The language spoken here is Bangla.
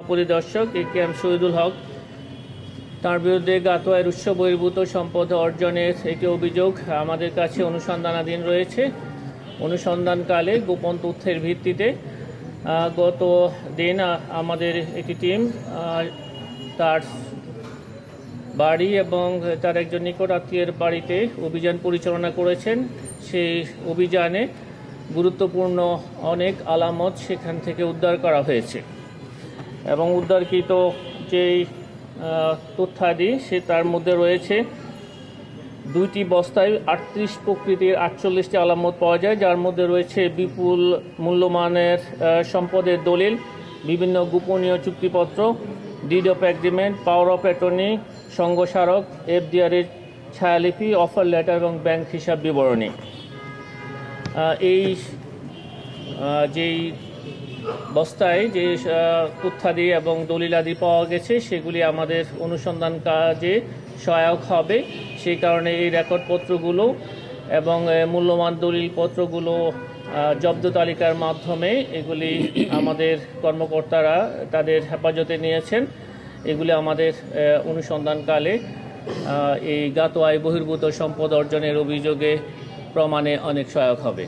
পরিদর্শক AKM শহীদুল হক, তার বিরুদ্ধে গাতোয়ার উৎস বহির্ভূত সম্পদ অর্জনের একটি অভিযোগ আমাদের কাছে অনুসন্ধানাধীন রয়েছে। অনুসন্ধানকালে গোপন তথ্যের ভিত্তিতে গত দিন আমাদের একটি টিম তার বাড়ি এবং তার একজন নিকট আত্মীয়ের বাড়িতে অভিযান পরিচালনা করেছেন। সেই অভিযানে গুরুত্বপূর্ণ অনেক আলামত সেখান থেকে উদ্ধার করা হয়েছে এবং উদ্ধারকৃত যেই তথ্যাদি তার মধ্যে রয়েছে 2টি বস্তায় 38 প্রকৃতির 48টি আলামত পাওয়া যায়, যার মধ্যে রয়েছে বিপুল মূল্যমানের সম্পদের দলিল, বিভিন্ন গোপনীয় চুক্তিপত্র, deed of agreement, power of attorney, সংঘ স্মারক, FDR এর ছায়ালিপি, অফার লেটার এবং ব্যাংক হিসাব বিবরণী। এই যেই বস্তায় যে তথ্যাদি এবং দলিলাদি পাওয়া গেছে সেগুলি আমাদের অনুসন্ধান কাজে সহায়ক হবে। সেই কারণে এই রেকর্ডপত্রগুলো এবং মূল্যবান দলিলপত্রগুলো জব্দ তালিকার মাধ্যমে এগুলি আমাদের কর্মকর্তারা তাদের হেফাজতে নিয়েছেন। এগুলি আমাদের অনুসন্ধানকালে এই গাতোয়ায় বহির্ভূত সম্পদ অর্জনের অভিযোগে প্রমাণে অনেক সহায়ক হবে।